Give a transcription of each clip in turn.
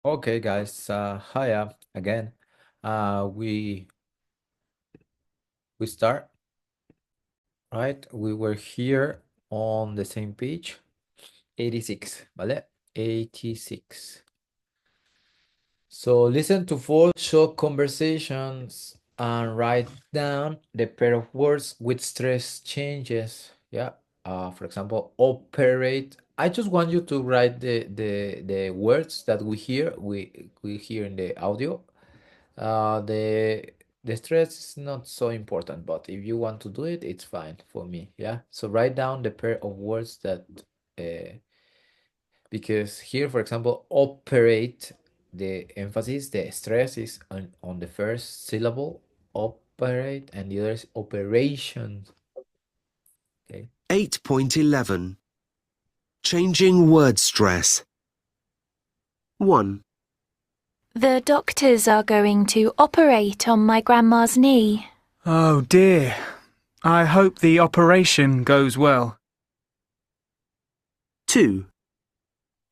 Okay, guys. Hiya again. We start, right? We were here on the same page, 86, ¿vale? 86. So listen to full short conversations and write down the pair of words with stress changes. Yeah. For example, operate. I just want you to write the words that we hear in the audio. The stress is not so important, but if you want to do it, it's fine for me. Yeah. So write down the pair of words that because here, for example, operate, the emphasis, the stress is on the first syllable, operate, and the other is operation. Okay. 8.11 Changing word stress. 1, The doctors are going to operate on my grandma's knee. Oh dear. I hope the operation goes well. 2,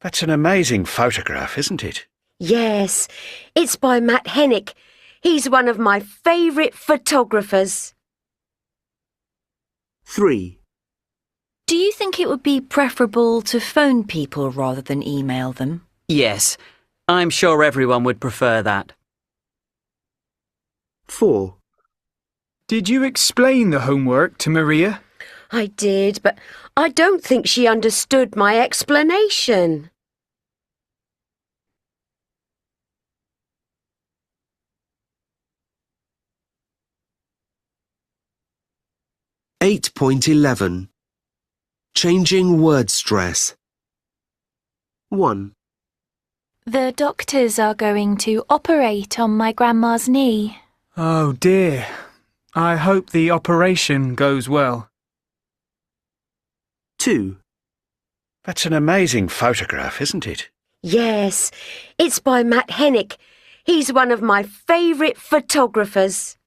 That's an amazing photograph, isn't it? Yes, it's by Matt Hennick. He's one of my favourite photographers. 3, Do you think it would be preferable to phone people rather than email them? Yes, I'm sure everyone would prefer that. 4, Did you explain the homework to Maria? I did, but I don't think she understood my explanation. Eight 8.11 Changing word stress. 1, The doctors are going to operate on my grandma's knee. Oh dear. I hope the operation goes well. 2, That's an amazing photograph, isn't it? Yes, it's by Matt Hennick. He's one of my favourite photographers.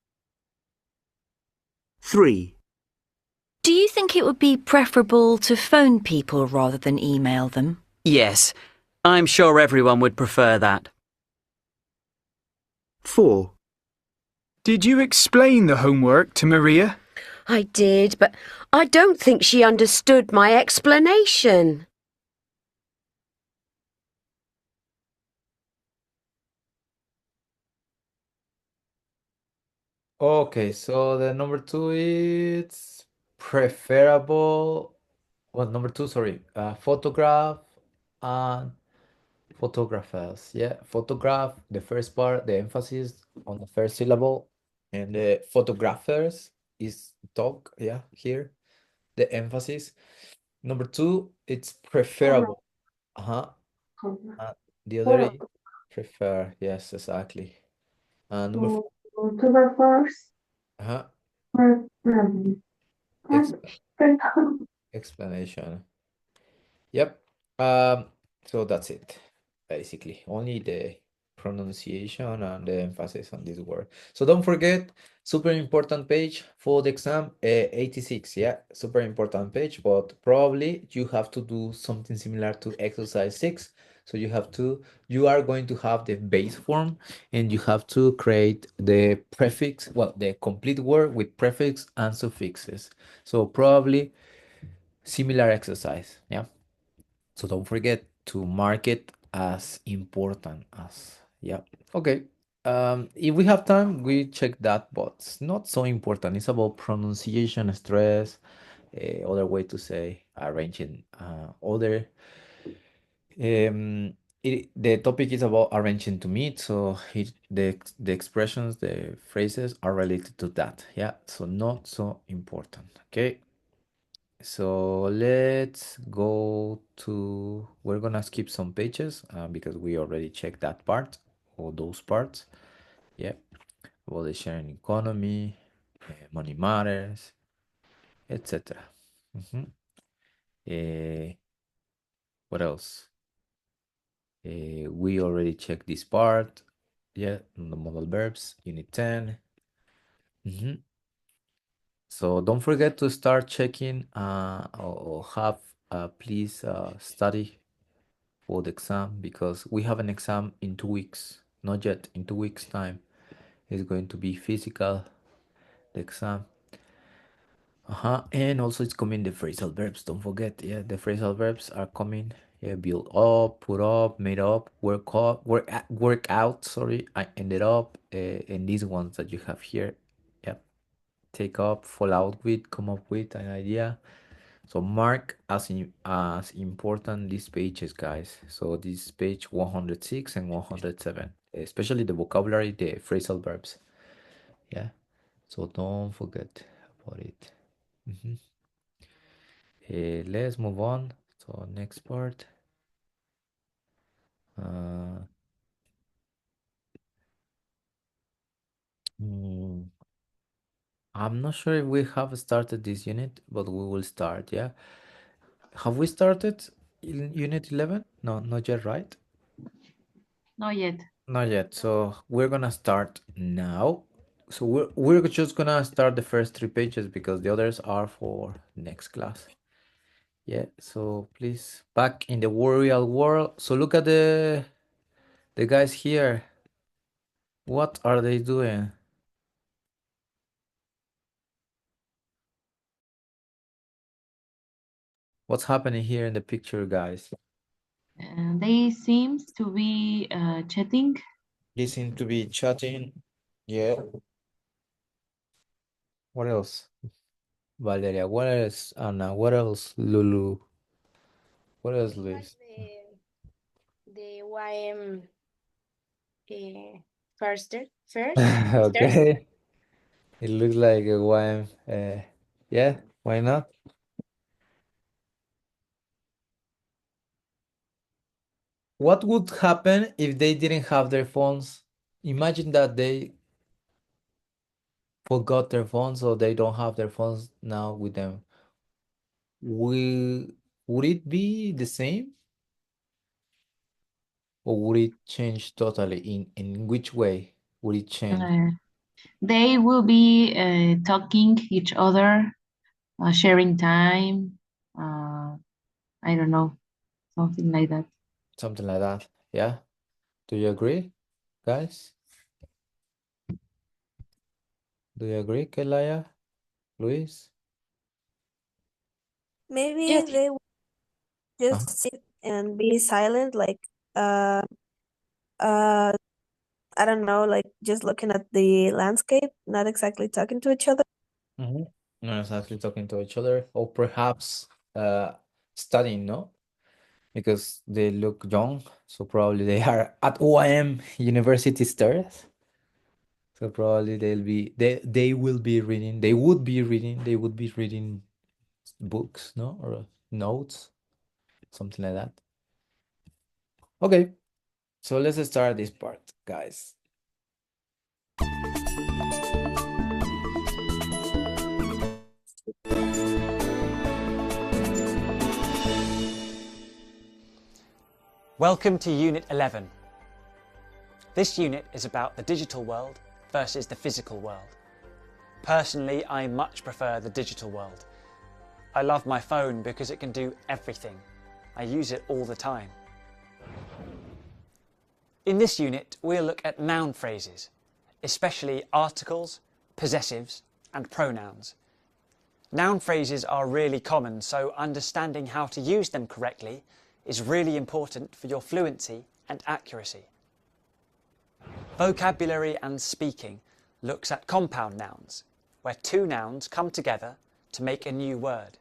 3, Do you think it would be preferable to phone people rather than email them? Yes, I'm sure everyone would prefer that. 4, Did you explain the homework to Maria? I did, but I don't think she understood my explanation. Okay, so the number two is preferable. Well, number two, sorry, photograph and photographers. Yeah, photograph, the first part, the emphasis on the first syllable, and the photographers is talk. Yeah, here, the emphasis. Number two, it's preferable. Uh-huh. The other is prefer. Yes, exactly. And number four, Photographers uh-huh. were Exp explanation. Yep. So that's it, basically. Only the pronunciation and the emphasis on this word. So don't forget, super important page for the exam, 86. Yeah, super important page, but probably you have to do something similar to exercise 6. So you are going to have the base form and you have to create the prefix, well, the complete word with prefix and suffixes. So probably similar exercise. Yeah. So don't forget to mark it as important as, yeah. Okay. If we have time, we check that, but it's not so important. It's about pronunciation, stress, other way to say arranging, other. The topic is about arranging to meet, so the expressions, the phrases are related to that. Yeah, so not so important. Okay. So let's go to, we're gonna skip some pages because we already checked that part or those parts. Yeah, about the sharing economy, money matters, etc. What else? We already checked this part. Yeah, the modal verbs, unit 10. So don't forget to start checking or have please study for the exam, because we have an exam in 2 weeks. Not yet, in 2 weeks' time. It's going to be physical, the exam. And also it's coming the phrasal verbs. Don't forget, yeah, the phrasal verbs are coming. Yeah, build up, put up, made up, work out. Sorry, I ended up, and these ones that you have here. Yeah, take up, fall out with, come up with an idea. So mark as important these pages, guys. So this is page 106 and 107, especially the vocabulary, the phrasal verbs. Yeah, so don't forget about it. Let's move on. So next part. Uh, I'm not sure if we have started this unit, but we will start, yeah? Have we started in unit 11? No, not yet, right? Not yet. Not yet. So we're gonna start now. So we're just gonna start the first 3 pages because the others are for next class. Yeah, so please, back in the real world. So look at the guys here. What are they doing? What's happening here in the picture, guys? They seems to be chatting. They seem to be chatting. Yeah. What else? Valeria, what else? Anna, what else? Lulu. What else, Luis? The YM first. Okay. It looks like a YM. Yeah, why not? What would happen if they didn't have their phones? Imagine that they forgot their phones or they don't have their phones now with them. Would it be the same? Or would it change totally? In which way would it change? They will be talking each other, sharing time. I don't know, something like that. Something like that. Yeah. Do you agree, guys? Do you agree, Kelaya? Luis? Maybe Yes. they would just Uh-huh. sit and be silent, like I don't know, like just looking at the landscape, not exactly talking to each other. Not exactly talking to each other, or perhaps studying, no? Because they look young, so probably they are at OIM University stairs. So probably they will be reading, they would be reading books, no? Or notes, something like that. Okay, so let's start this part, guys. Welcome to Unit 11. This unit is about the digital world versus the physical world. Personally, I much prefer the digital world. I love my phone because it can do everything. I use it all the time. In this unit, we'll look at noun phrases, especially articles, possessives, and pronouns. Noun phrases are really common, so understanding how to use them correctly is really important for your fluency and accuracy. Vocabulary and speaking looks at compound nouns, where two nouns come together to make a new word.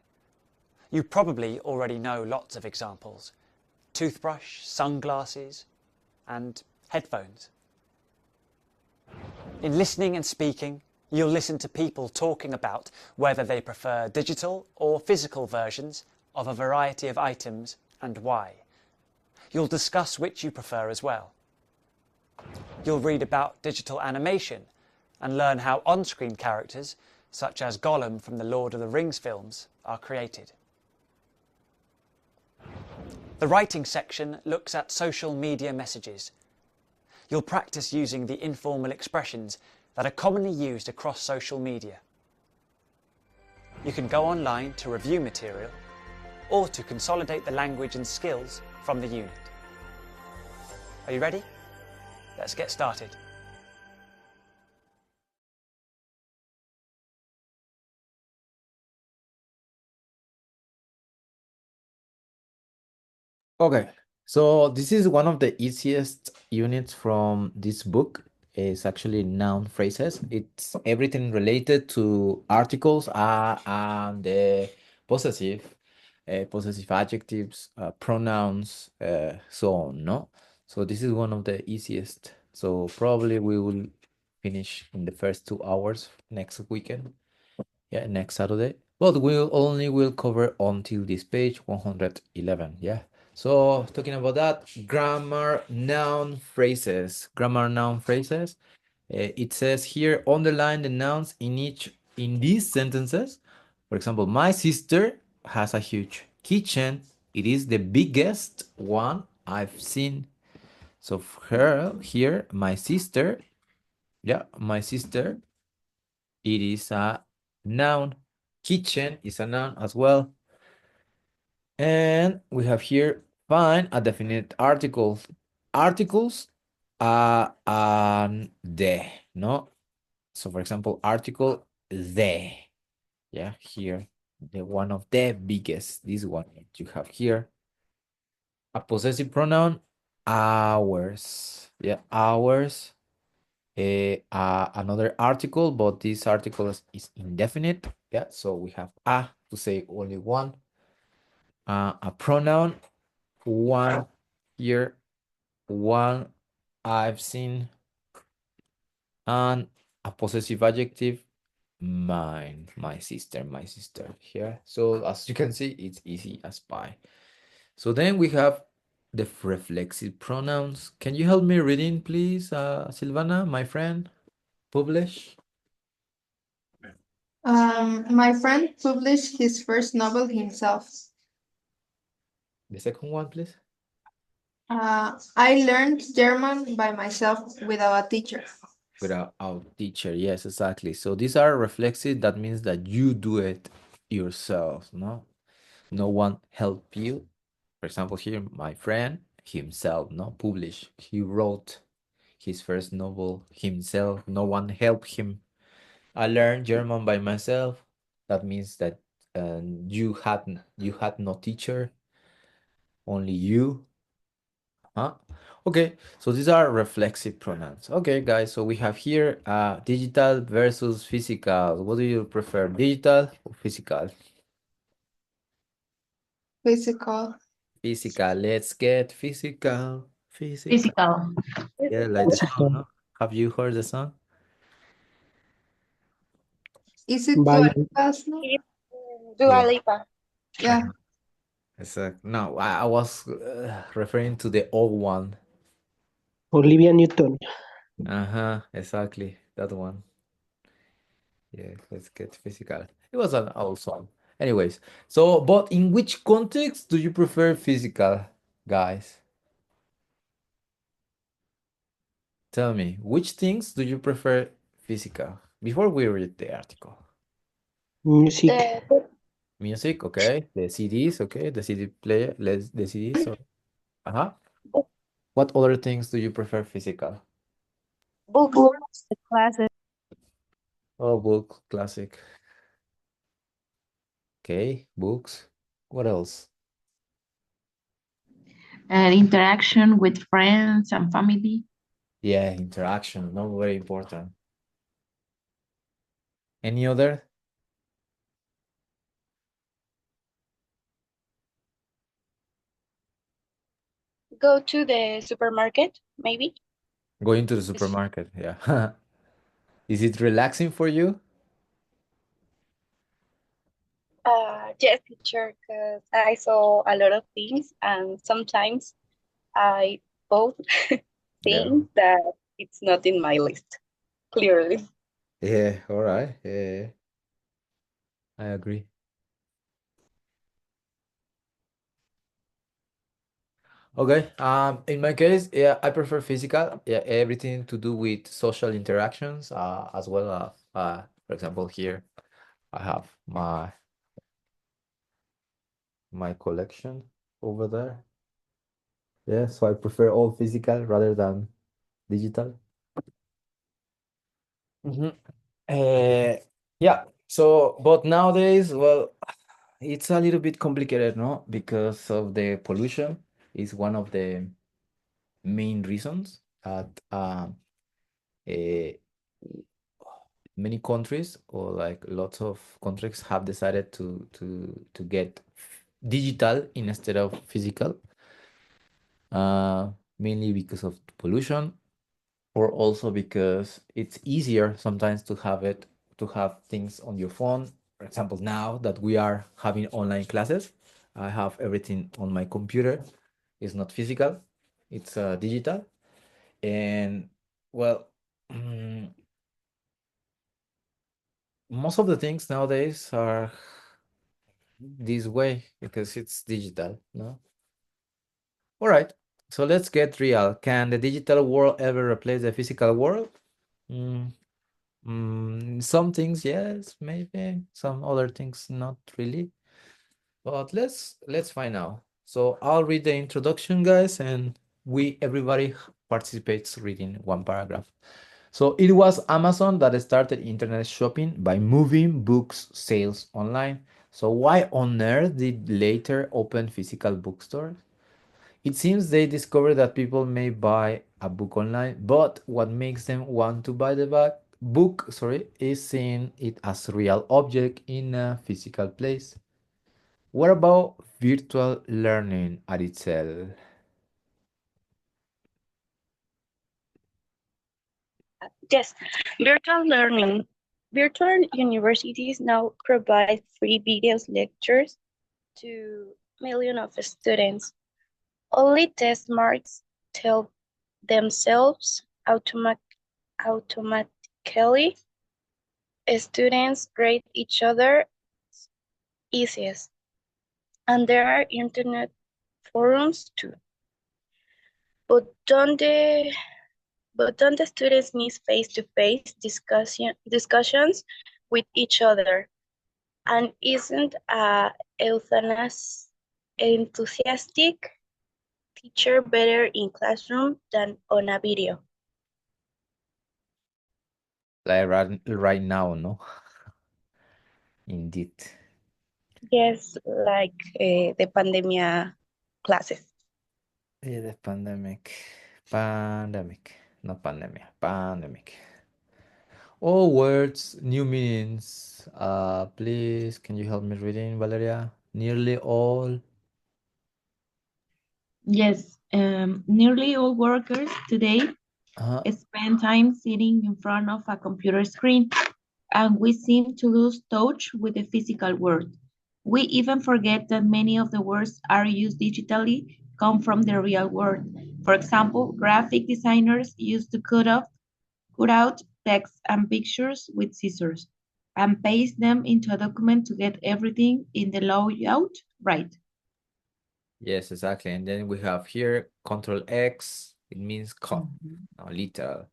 You probably already know lots of examples: toothbrush, sunglasses, and headphones. In listening and speaking, you'll listen to people talking about whether they prefer digital or physical versions of a variety of items and why. You'll discuss which you prefer as well. You'll read about digital animation and learn how on-screen characters, such as Gollum from the Lord of the Rings films, are created. The writing section looks at social media messages. You'll practice using the informal expressions that are commonly used across social media. You can go online to review material or to consolidate the language and skills from the unit. Are you ready? Let's get started. Okay, so this is one of the easiest units from this book. It's actually noun phrases. It's everything related to articles and the possessive, possessive adjectives, pronouns, so on, no? So this is one of the easiest. So probably we will finish in the first 2 hours next weekend. Yeah, next Saturday. But we'll only will cover until this page 111. Yeah. So talking about that, grammar noun phrases. Grammar noun phrases. It says here, underline the nouns in these sentences. For example, my sister has a huge kitchen. It is the biggest one I've seen. So for her here, my sister, yeah, my sister, it is a noun. Kitchen is a noun as well. And we have here find a definite article. Articles are the, no? So for example, article the. Yeah, here, the one of the biggest, this one that you have here. A possessive pronoun, ours. Yeah, ours. Another article, but this article is indefinite. Yeah, so we have a to say only one. A pronoun, one here, one I've seen, and a possessive adjective, mine, my sister here. So as you can see, it's easy as pie. So then we have the reflexive pronouns. Can you help me reading, please, Silvana, my friend? Publish. My friend published his first novel himself. The second one, please. I learned German by myself without a teacher. Without our teacher, yes, exactly. So these are reflexive. That means that you do it yourself, no? No one help you. For example, here, my friend himself, no, publish. He wrote his first novel himself. No one helped him. I learned German by myself. That means that you had no teacher, only you. Huh? Okay, so these are reflexive pronouns. Okay, guys, so we have here digital versus physical. What do you prefer, digital or physical? Physical. Physical. Let's get physical. Physical. Physical. Yeah, like the song, no? Have you heard the song? Is it By Dua Yeah. Lipa? Yeah. No, I was referring to the old one. Olivia Newton. Exactly. That one. Yeah, let's get physical. It was an old song. Anyways, so, but in which context do you prefer physical, guys? Tell me, which things do you prefer physical? Before we read the article. Music. Music, okay. The CDs, okay. The CD player, the CDs. So, What other things do you prefer physical? Books, the classes. Oh, book, classic. Okay, books. What else? Interaction with friends and family. Yeah, interaction, not very important. Any other? Go to the supermarket, maybe. Going to the supermarket, yeah. Is it relaxing for you? Yes, teacher, because I saw a lot of things and sometimes I both Yeah. things that it's not in my list, clearly. Yeah, all right. Yeah, I agree. Okay. In my case, yeah, I prefer physical. Yeah, everything to do with social interactions, as well as, for example, here I have my collection over there. Yeah, so I prefer all physical rather than digital. Mhm. Yeah, so but nowadays, well, it's a little bit complicated, no? Because of the pollution is one of the main reasons that eh, many countries or like lots of countries have decided to get digital instead of physical, mainly because of pollution or also because it's easier sometimes to have things on your phone. For example, now that we are having online classes, I have everything on my computer. It's not physical, it's digital. And well, most of the things nowadays are this way because it's digital, no? All right, so let's get real. Can the digital world ever replace the physical world? Mm, some things, yes, maybe. Some other things, not really. But let's find out. So I'll read the introduction, guys, and everybody participates reading one paragraph. So it was Amazon that started internet shopping by moving books sales online. So why on earth did later open physical bookstores? It seems they discovered that people may buy a book online, but what makes them want to buy the book, is seeing it as a real object in a physical place. What about virtual learning at itself? Yes, virtual learning. Virtual universities now provide free videos lectures to millions of students. Only test marks tell themselves automatically. Students grade each other easiest, and there are internet forums too. But don't the students miss face-to-face discussions with each other? And isn't a enthusiastic teacher better in classroom than on a video? Like right now, no? Indeed. Yes, like the pandemia classes. Yeah, the pandemic. Pandemic. Not pandemic. Pandemic. All words, new meanings. Please, can you help me reading, Valeria? Nearly all. Yes, nearly all workers today Uh, spend time sitting in front of a computer screen, and we seem to lose touch with the physical world. We even forget that many of the words are used digitally come from the real world. For example, graphic designers used to cut out text and pictures with scissors and paste them into a document to get everything in the layout right. yes, exactly. And then we have here Control X. It means cut, no, literal.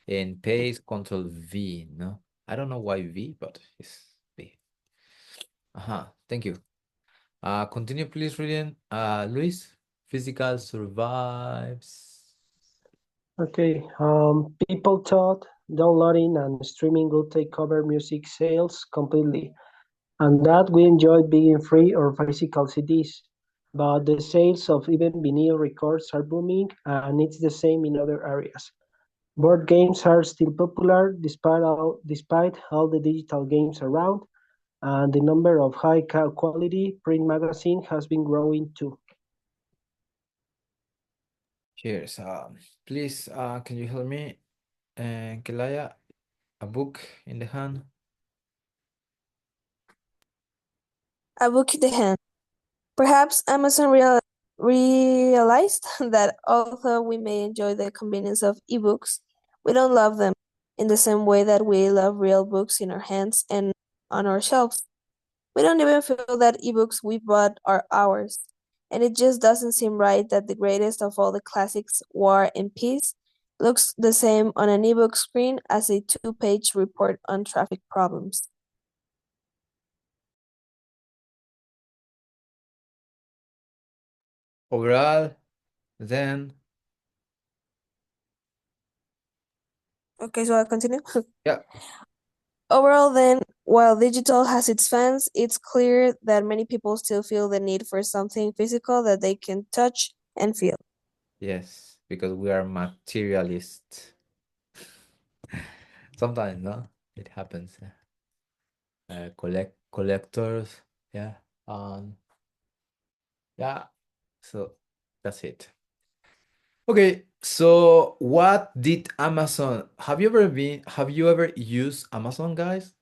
And paste Control V, no? I don't know why V, but it's V. Thank you. Continue please reading. Luis, physical survives. Okay, people thought downloading and streaming would take over music sales completely, and that we enjoyed being free or physical CDs. But the sales of even vinyl records are booming, and it's the same in other areas. Board games are still popular despite all the digital games around, and the number of high quality print magazines has been growing too. Cheers. Please, can you help me? Kelaya, a book in the hand. A book in the hand. Perhaps Amazon realized that although we may enjoy the convenience of ebooks, we don't love them in the same way that we love real books in our hands and on our shelves. We don't even feel that ebooks we bought are ours. And it just doesn't seem right that the greatest of all the classics, War and Peace, looks the same on an ebook screen as a two-page report on traffic problems. Overall, Then, Okay, so I'll continue. yeah, Overall, then, while digital has its fans, it's clear that many people still feel the need for something physical that they can touch and feel. yes, because we are materialists. Sometimes, no, it happens. Collectors, yeah, yeah. So that's it. Okay, so what did Amazon? Have you ever used Amazon, guys?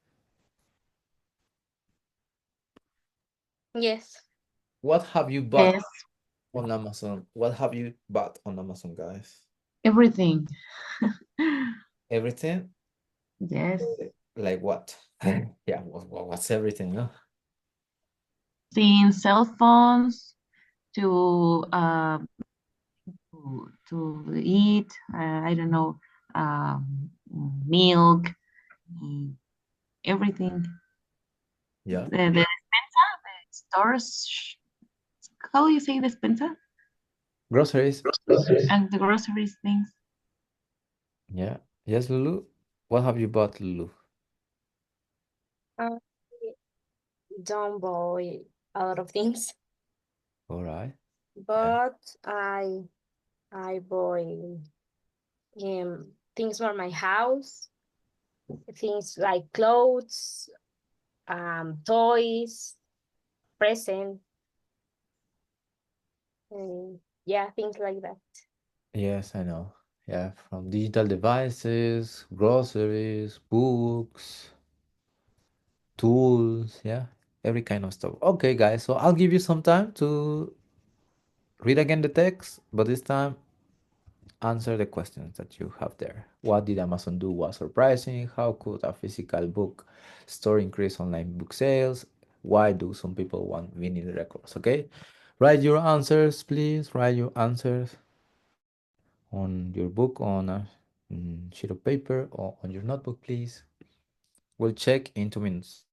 Yes. What have you bought Yes, on Amazon? What have you bought on Amazon, guys? everything. Everything? Yes. Like what? Yeah, what's everything, no? Seeing cell phones to to eat, I don't know, milk, mm, everything. Yeah. The despensa, the stores, how do you say despensa? Groceries? And the groceries things. Yeah. Yes, Lulu? What have you bought, Lulu? I don't buy a lot of things, All right. Yeah. but I buy things for my house, things like clothes, toys, present, yeah, things like that. Yes, I know. Yeah, from digital devices, groceries, books, tools, yeah, every kind of stuff. Okay, guys, so I'll give you some time to read again the text, but this time answer the questions that you have there. What did Amazon do was surprising? How could a physical book store increase online book sales? Why do some people want vinyl records? Okay, write your answers, please. Write your answers on your book on a sheet of paper or on your notebook, please. We'll check in 2 minutes.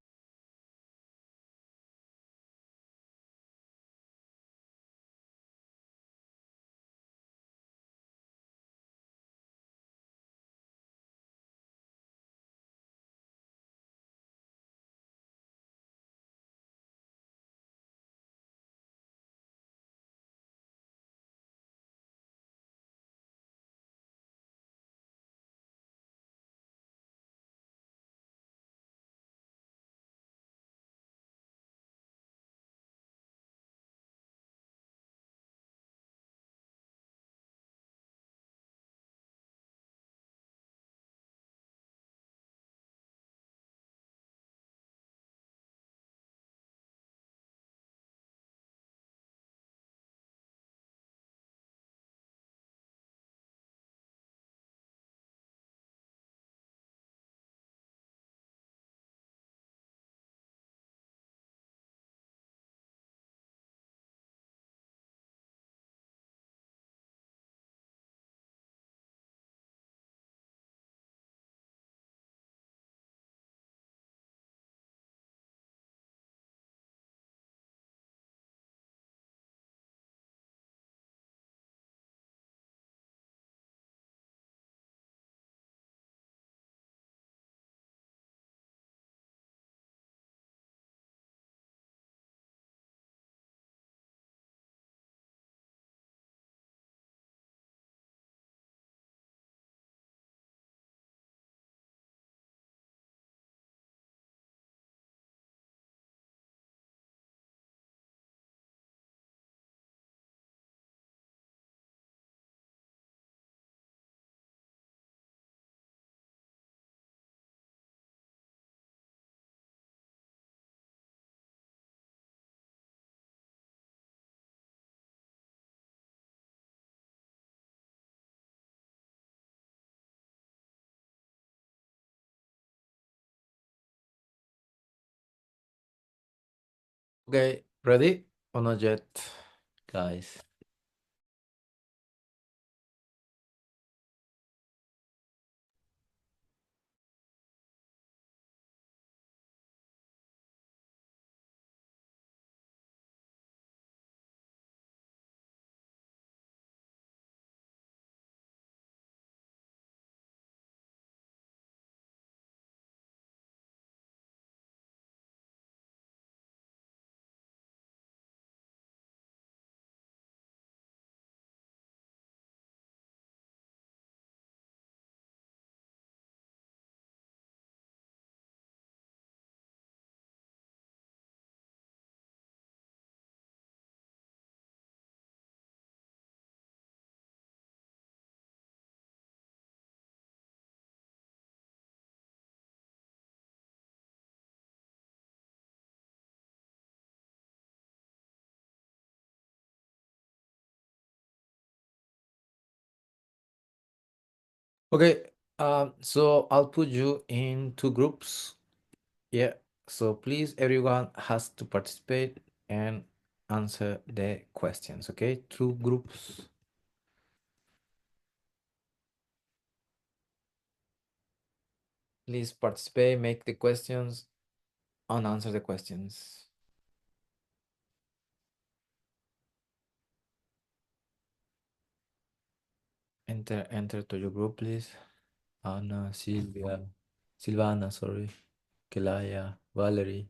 Okay, ready or not yet, guys? Okay, so I'll put you in two groups. Yeah, so please, everyone has to participate and answer the questions, okay? Two groups. Please participate, make the questions, and answer the questions. Enter to your group, please. Anna, Silvana, sorry, Kelaya, Valerie.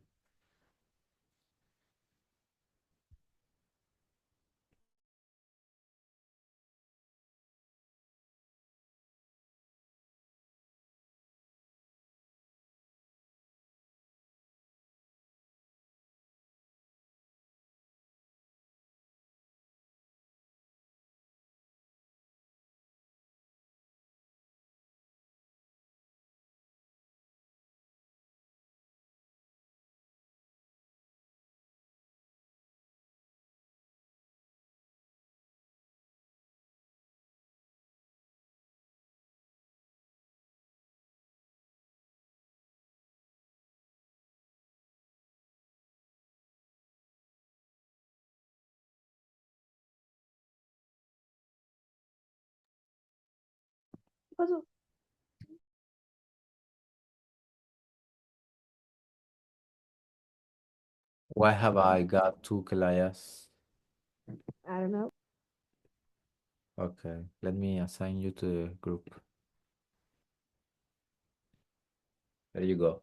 Why have I got two Kelayas? I don't know. Okay, let me assign you to the group. There you go.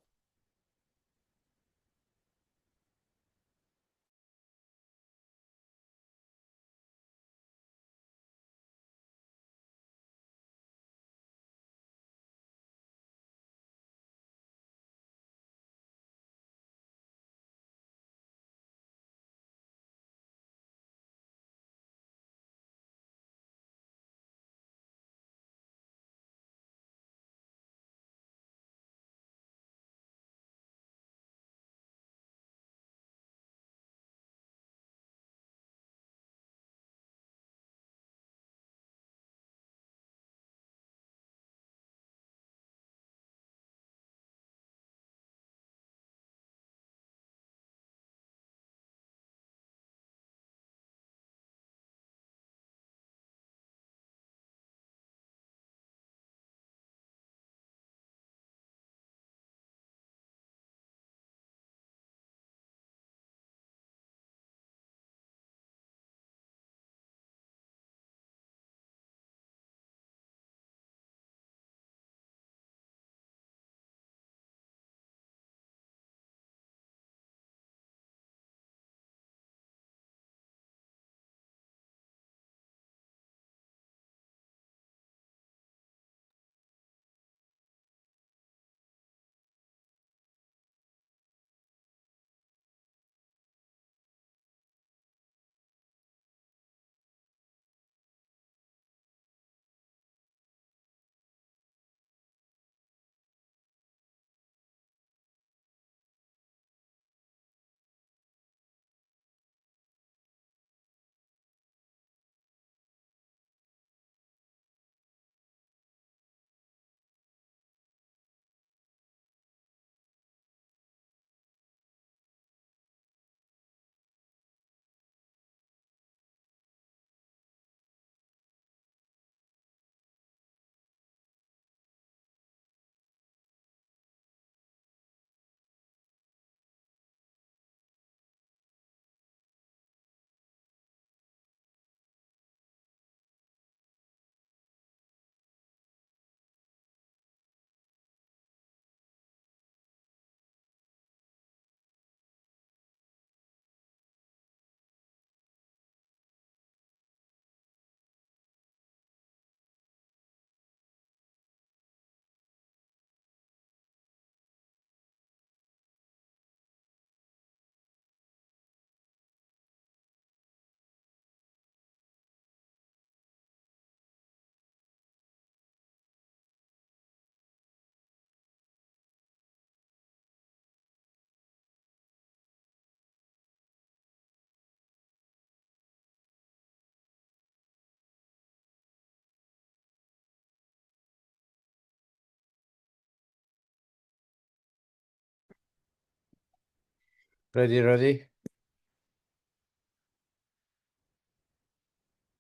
Ready?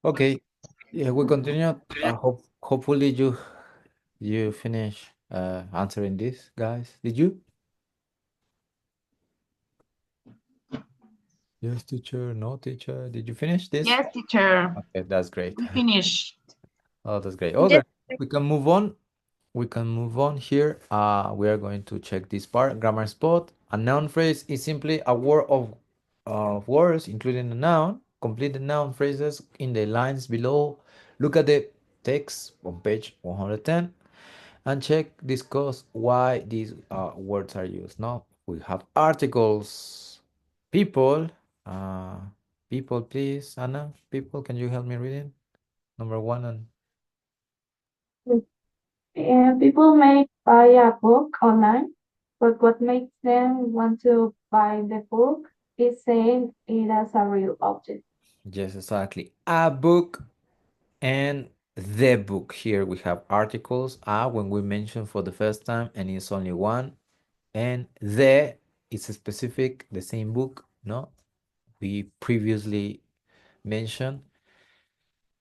Okay. Yeah, we continue. Hopefully you finish answering this, guys. Did you? Yes, teacher. No, teacher. Did you finish this? Yes, teacher. Okay, that's great. We finished. Oh, that's great. Yes. Okay, we can move on. We can move on here. We are going to check this part. Grammar spot. A noun phrase is simply a word of words, including a noun. Complete the noun phrases in the lines below. Look at the text on page 110 and check, discuss why these words are used. Now we have articles. People. People, please. Anna, people, can you help me reading? Number one and People may buy a book online, but what makes them want to buy the book is seeing it as a real object. yes, exactly. A book and the book. Here we have articles. When we mention for the first time, and it's only one. And the is a specific, the same book, no? We previously mentioned.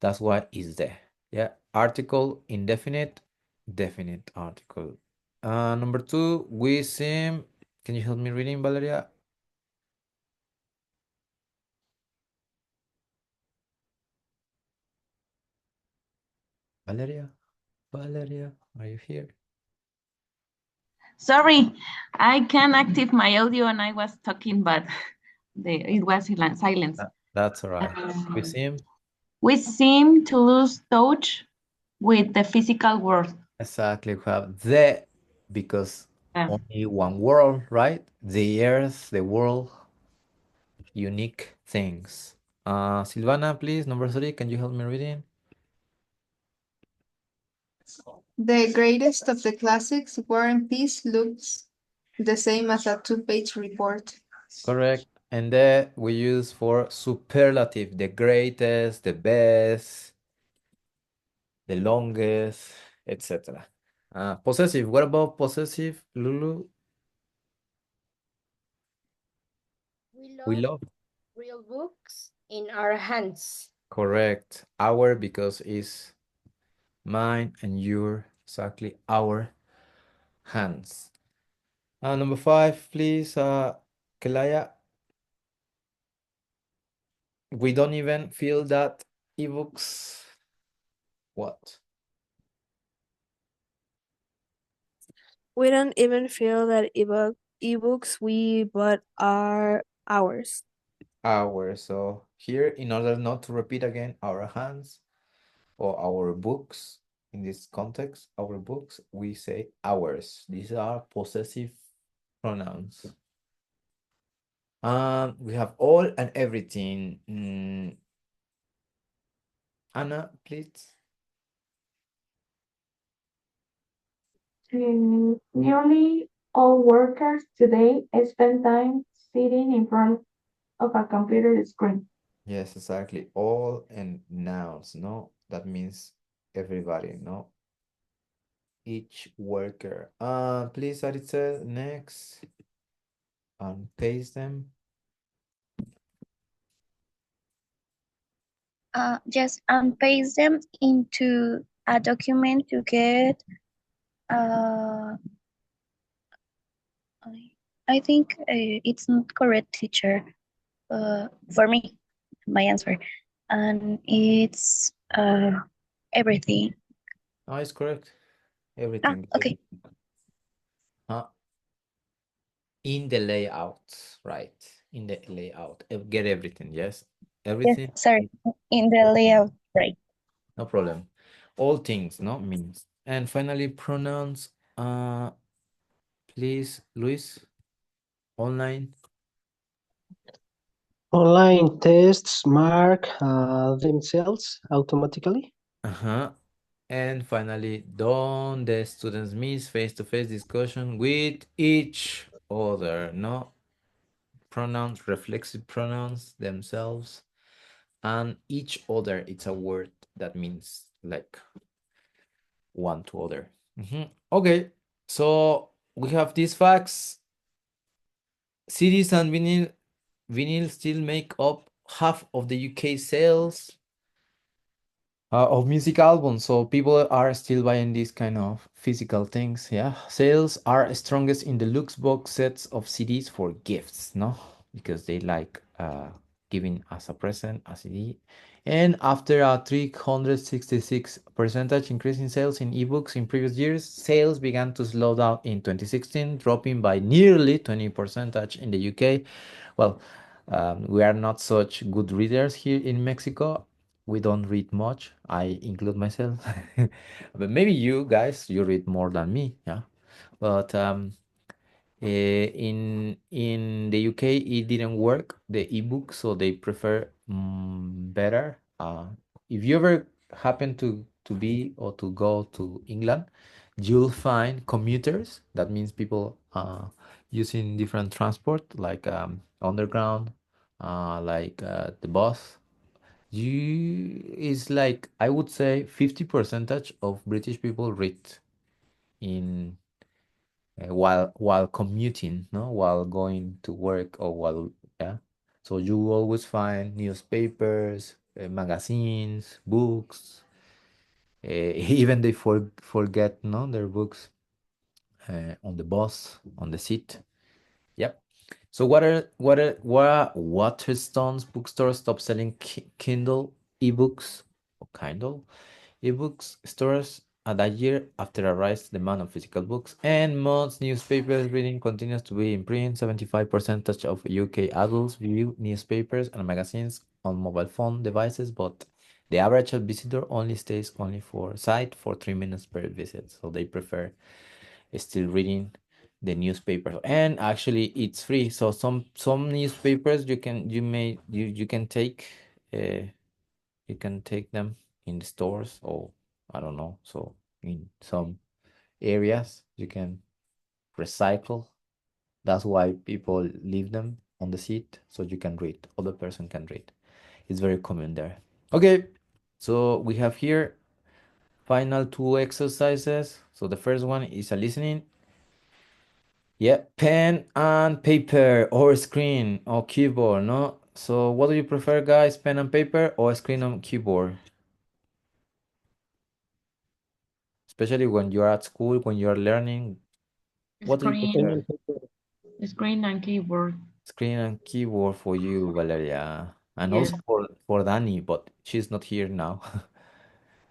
That's why it's there. Yeah. Article, indefinite, definite article. Number two, we seem. Can you help me reading, Valeria? Valeria? Valeria, are you here? Sorry, I can active my audio and I was talking, but it was in silence. That's all right. We seem. We seem to lose touch with the physical world. Exactly. We have the because only one world, right? The earth, the world, unique things. Silvana, please, number three, can you help me reading? The greatest of the classics, War and Peace, looks the same as a two-page report. Correct. And then we use for superlative, the greatest, the best, the longest, etc. Possessive. What about possessive, Lulu? We love. Real books in our hands. Correct. Our because is mine and your, exactly, our hands. Number five, please, Kelaya. We don't even feel that ebooks. What? We don't even feel that ebooks we bought are ours. Our. So here, in order not to repeat again, our hands or our books, in this context, our books, we say ours. These are possessive pronouns. We have all and everything. Anna, please. Nearly all workers today spend time sitting in front of a computer screen. Yes, exactly. All and nouns, no? That means everybody, no? Each worker. Please, Aritza, next. And paste them. Yes, and paste them into a document to get. I think it's not correct, teacher. For me, my answer, and it's everything. No, it's correct. Everything. Okay. In the layout, right? In the layout. Get everything, yes? Yes, Everything? sorry, in the layout, right? No problem. All things, no? Means. And finally, pronouns. Please, Luis. Online. Online tests mark themselves automatically. And finally, don't the students miss face-to-face discussion with each other, no? Pronouns, reflexive pronouns themselves, and each other, it's a word that means like one to other. Okay, so we have these facts. CDs and vinyl still make up half of the UK sales of music albums, so people are still buying these kind of physical things. Yeah, sales are strongest in the Lux box sets of CDs for gifts, no, because they like giving as a present a CD. And after a 366% increase in sales in ebooks in previous years, sales began to slow down in 2016, dropping by nearly 20% in the UK. Well, we are not such good readers here in Mexico. We don't read much. I include myself. But maybe you guys, you read more than me, yeah. But in the UK, it didn't work, the ebook, so they prefer better. If you ever happen to be or to go to England, you'll find commuters. That means people using different transport, like underground, like the bus. Is like, I would say 50% of British people read in while commuting, no, while going to work or while, yeah. So you always find newspapers, magazines, books. Even they forget, no, their books on the bus, on the seat. Yep. So Waterstone's bookstore stopped selling Kindle ebooks or Kindle ebooks stores that year after a rise in demand of physical books, and most newspapers reading continues to be in print. 75% of UK adults view newspapers and magazines on mobile phone devices, but the average visitor only stays for site for 3 minutes per visit, so they prefer still reading the newspaper. And actually it's free, so some newspapers you can take them in the stores, or I don't know, so in some areas you can recycle. That's why people leave them on the seat, so you can read, other person can read. It's very common there. Okay, so we have here final 2 exercises. So the first one is a listening. Yeah, pen and paper or screen or keyboard, no? So what do you prefer, guys? Pen and paper or screen and keyboard? Especially when you're at school, when you're learning. What do you prefer? Screen and keyboard. Screen and keyboard for you, Valeria. And Yes. also for Dani, but she's not here now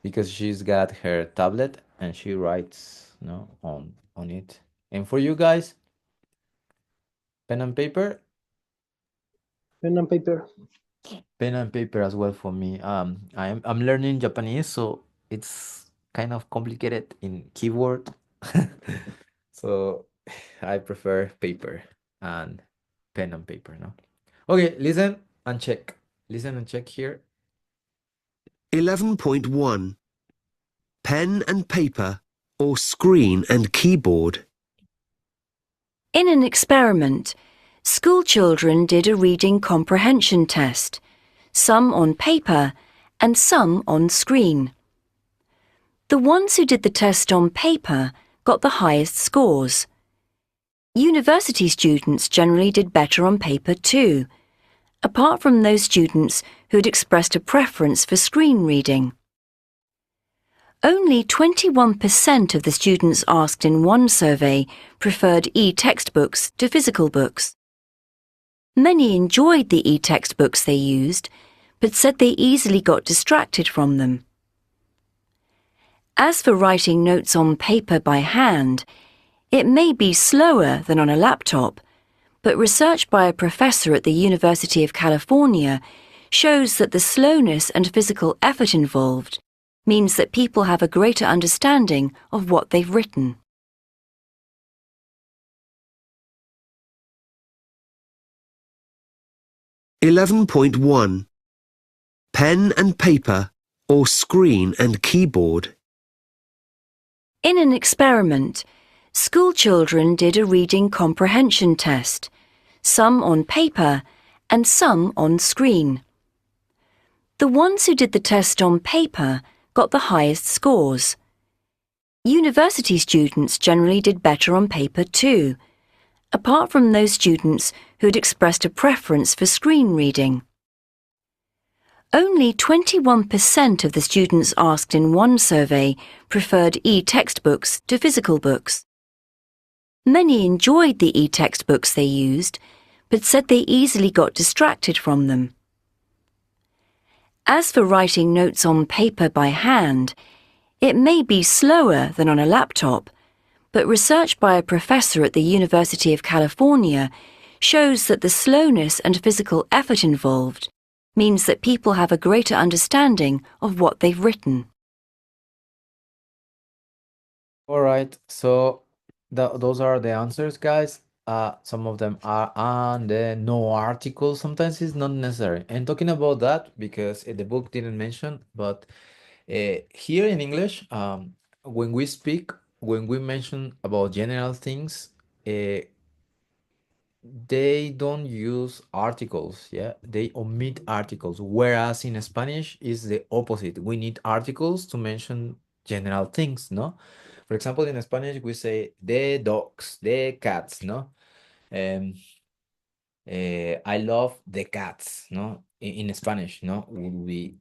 because she's got her tablet and she writes, no, on it. And for you guys, pen and paper? Pen and paper. Pen and paper as well for me. I'm learning Japanese, so it's kind of complicated in keyboard. So I prefer paper and pen and paper, no? Okay, listen and check. Listen and check here. 11.1 Pen and paper or screen and keyboard. In an experiment, school children did a reading comprehension test, some on paper and some on screen. The ones who did the test on paper got the highest scores. University students generally did better on paper too, apart from those students who had expressed a preference for screen reading. Only 21% of the students asked in one survey preferred e-textbooks to physical books. Many enjoyed the e-textbooks they used, but said they easily got distracted from them. As for writing notes on paper by hand, it may be slower than on a laptop, but research by a professor at the University of California shows that the slowness and physical effort involved means that people have a greater understanding of what they've written. .1 Pen and paper or screen and keyboard. In an experiment, school children did a reading comprehension test, some on paper and some on screen. The ones who did the test on paper got the highest scores. University students generally did better on paper too, apart from those students who'd expressed a preference for screen reading. Only 21% of the students asked in one survey preferred e-textbooks to physical books. Many enjoyed the e-textbooks they used, but said they easily got distracted from them. As for writing notes on paper by hand, it may be slower than on a laptop, but research by a professor at the University of California shows that the slowness and physical effort involved means that people have a greater understanding of what they've written. All right, so those are the answers, guys. Some of them are on the no article. Sometimes it's not necessary. And talking about that, because the book didn't mention, but here in English, when we speak, when we mention about general things, they don't use articles, yeah, they omit articles, whereas in Spanish is the opposite. We need articles to mention general things, no? For example, in Spanish we say the dogs, the cats, no? I love the cats, ¿no? In Spanish, ¿no? We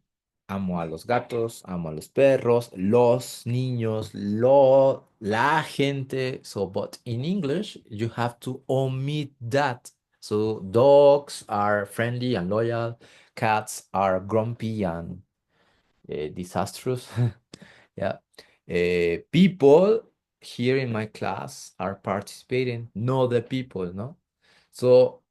amo a los gatos, amo a los perros, los niños, la gente. So, but in English, you have to omit that. So, dogs are friendly and loyal, cats are grumpy and disastrous. Yeah. People here in my class are participating, not the people, no? So,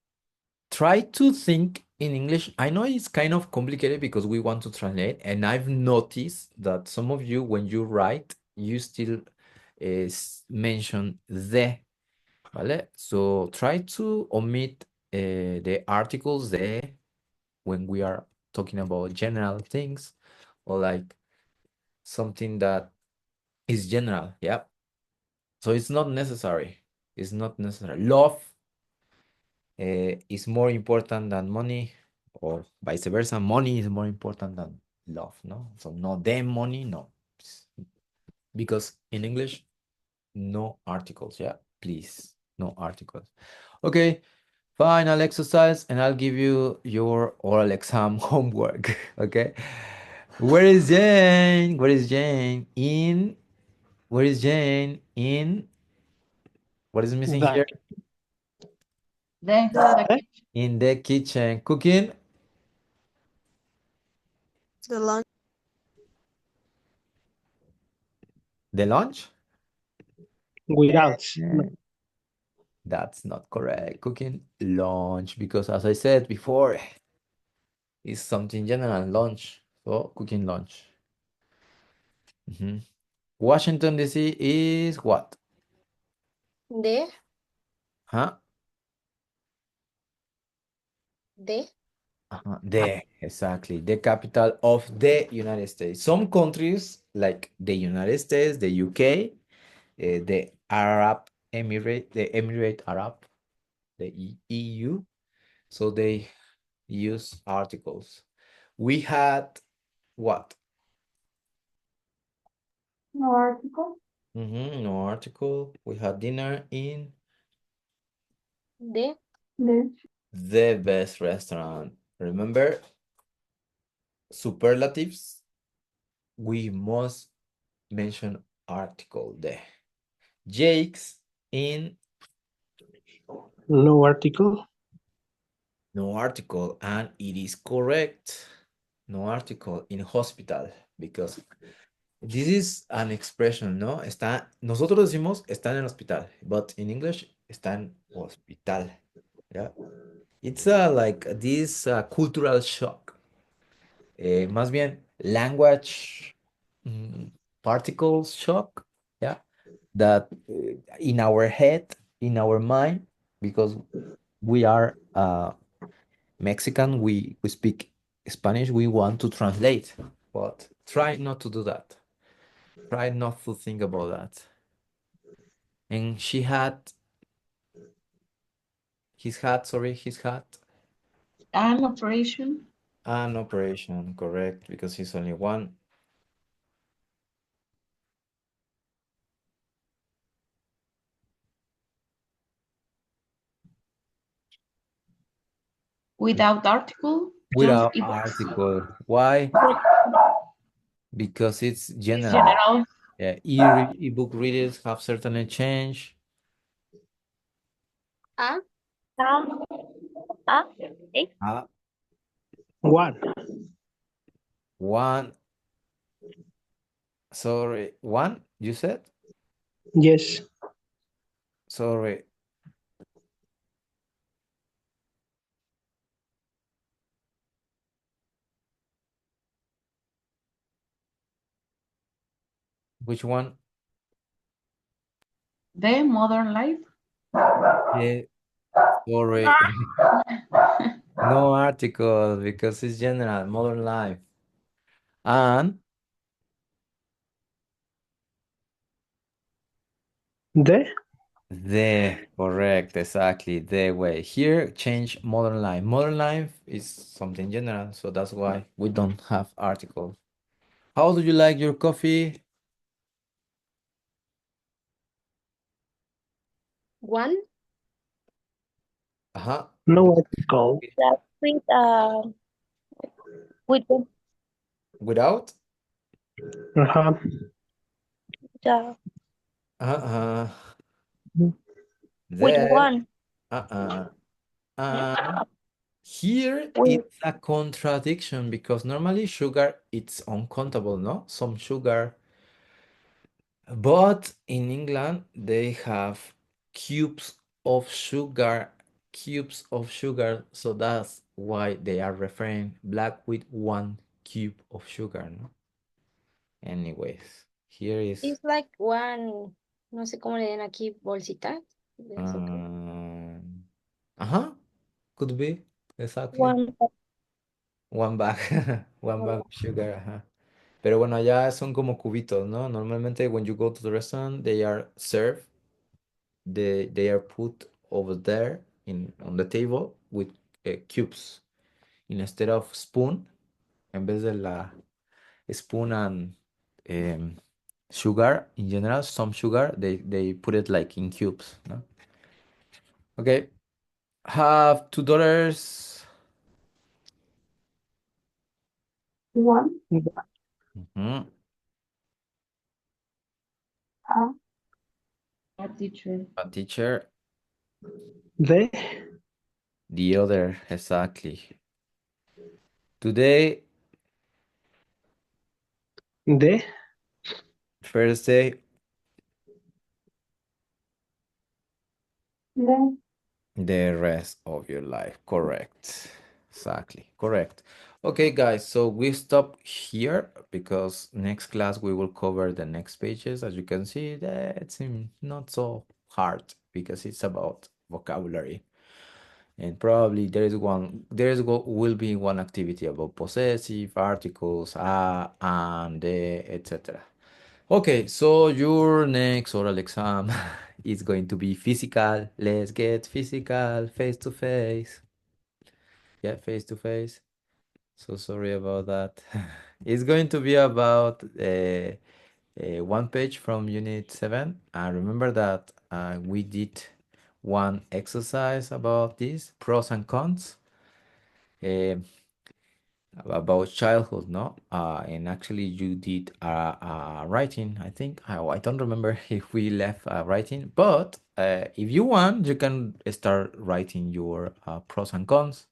try to think in English. I know it's kind of complicated because we want to translate, and I've noticed that some of you, when you write, you still mention the, ¿vale? So try to omit the articles the when we are talking about general things or like something that is general, yeah. So it's not necessary. It's not necessary. Love is more important than money, or vice versa. Money is more important than love, no? So no, them money, no. Because in English, no articles, yeah? Please, no articles. Okay, final exercise, and I'll give you your oral exam homework, okay? Where is Jane? Where is Jane? Where is Jane? What is missing here? In the kitchen. Cooking? The lunch. The lunch? Without. That's not correct. Cooking lunch, because as I said before, it's something general, lunch. So cooking lunch. Washington DC is what? De, Huh? de, Exactly. The capital of the United States. Some countries, like the United States, the UK, the Arab Emirate, the Emirate Arab, the EU, so they use articles. We had what? No article. No article. We had dinner in de, De, the best restaurant. Remember, superlatives, we must mention article there. Jake's in No article. no article, and it is correct. No article in hospital, because this is an expression, ¿no? Nosotros decimos está en el hospital, but in English está en hospital. Yeah. It's like this cultural shock. Más bien language particles shock, yeah, that in our head, in our mind, because we are Mexican, we speak Spanish, we want to translate, but try not to do that. Try not to think about that. And his hat, An operation. an operation, correct, because he's only one. Without article, just Without ebooks. article. Why? Because it's It's general. general. Yeah, ebook readers have certainly changed. Ah, eh? One. One. Sorry, one, you said? Yes. Sorry. Which one? The modern life. Yeah, sorry. No article because it's general, modern life. And The? correct, exactly, the way. Here, change modern life. Modern life is something general, so that's why we don't have article. How do you like your coffee? One. Uh-huh. No article. That with Without? Uh-huh. the Uh-uh. with Then, one. uh-uh. And here With it's a contradiction because normally sugar it's uncountable, no? Some sugar. But in England they have cubes of sugar, so that's why they are referring black with 1 cube of sugar, no? Anyways, here is It's like one, no sé cómo le den aquí, bolsita de azúcar. uh-huh, could be exactly one. one bag, one bag of sugar, Pero bueno, allá son como cubitos, ¿no? Normalmente when you go to the restaurant, they are served, they are put over there on the table with cubes. Instead of spoon, en vez de la spoon and sugar in general, some sugar, they put it like in cubes, no? Okay. Have $2. One. Mhm. A teacher. A teacher. The? The other, exactly. Today, The? first day, The. the rest of your life. Correct. Exactly. Correct. Okay, guys, so we stop here because next class we will cover the next pages. As you can see, that's not so hard because it's about vocabulary. And probably will be one activity about possessive, articles, and, etc. Okay, so your next oral exam is going to be physical. Let's get physical, face to face. Yeah, face to face. So sorry about that. It's going to be about 1 page from Unit 7. And remember that we did one exercise about this, pros and cons. eh, about childhood, no? And actually you did writing, I think. I don't remember if we left writing, but if you want, you can start writing your pros and cons.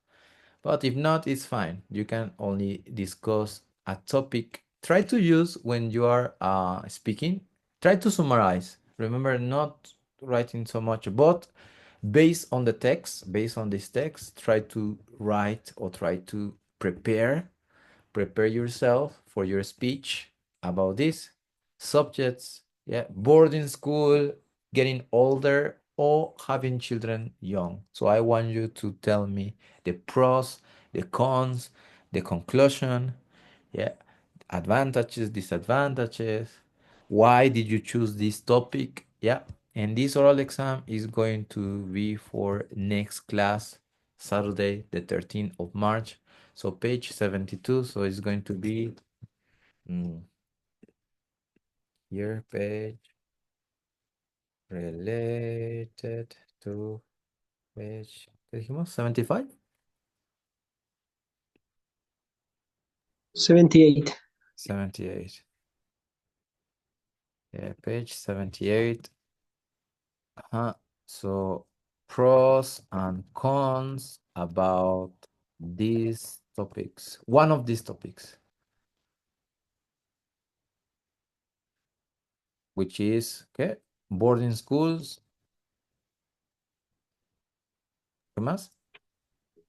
But if not, it's fine. You can only discuss a topic. Try to use when you are speaking. Try to summarize. Remember, not writing so much, but based on this text, try to write or try to prepare yourself for your speech about this subjects. Yeah, boarding school, getting older, or having children young. So I want you to tell me the pros, the cons, the conclusion. Yeah, advantages, disadvantages. Why did you choose this topic? Yeah, and this oral exam is going to be for next class, Saturday, the 13th of March. So page 72, so it's going to be here, page related to page, ¿qué dijimos? 75? 78. 78. Yeah, page 78. So pros and cons about these topics. One of these topics, which is boarding schools. ¿Qué más?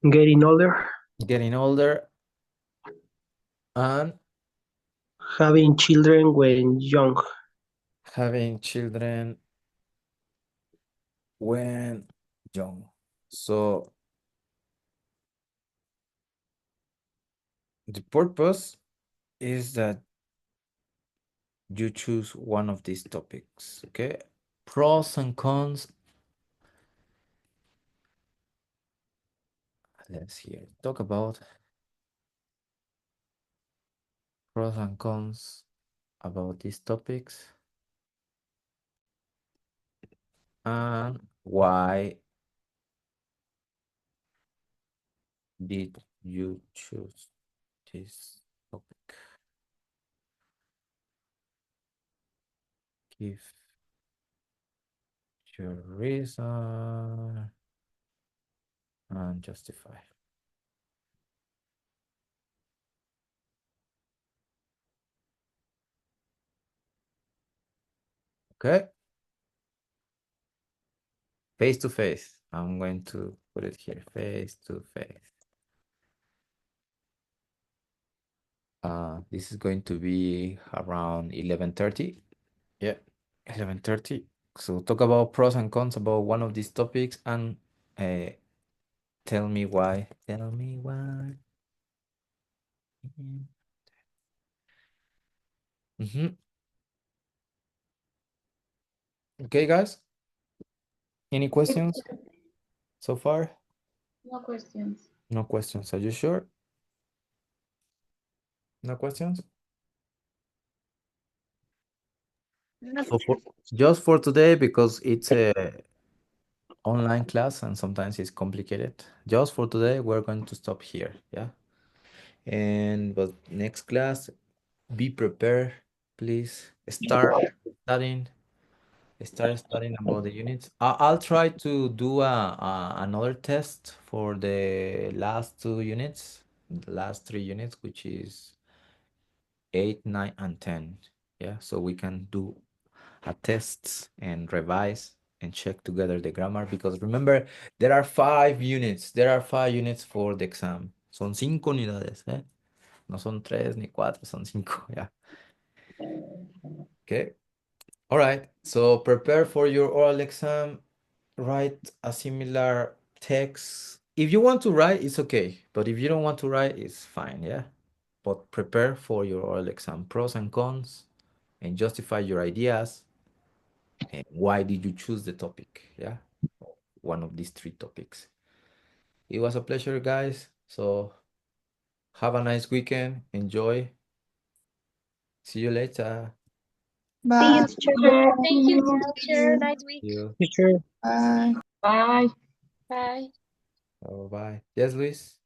Getting older. Getting older and Having children when young. having children when young. So the purpose is that you choose one of these topics, okay? Pros and cons. Let's here talk about pros and cons about these topics and why did you choose this topic? Give your reason and justify. Okay. Face to face. I'm going to put it here. Face to face. This is going to be around 11:30. Yeah, 11:30. So talk about pros and cons about one of these topics and tell me why. Tell me why. Okay, guys. Any questions so far? No questions. No questions. Are you sure? No questions? So just for today, because it's a online class and sometimes it's complicated. Just for today, we're going to stop here. Yeah. But next class, be prepared, please. Start studying about the units. I'll try to do another test for the last 2 units, the last 3 units, which is 8, 9, and 10. Yeah, so we can do a test and revise and check together the grammar, because remember, there are 5 units. There are 5 units for the exam. Son 5 unidades, ¿eh? No son 3 ni 4, son 5, yeah. Okay. All right. So prepare for your oral exam. Write a similar text. If you want to write, it's okay. But if you don't want to write, it's fine, yeah? But prepare for your oral exam. Pros and cons, and justify your ideas. And why did you choose the topic, yeah? One of these 3 topics. It was a pleasure, guys. So have a nice weekend. Enjoy. See you later. See you, Bye. teacher. Thank you, teacher. Nice week. See you. Teacher. Bye. Bye. Bye. Oh, bye. Yes, Luis?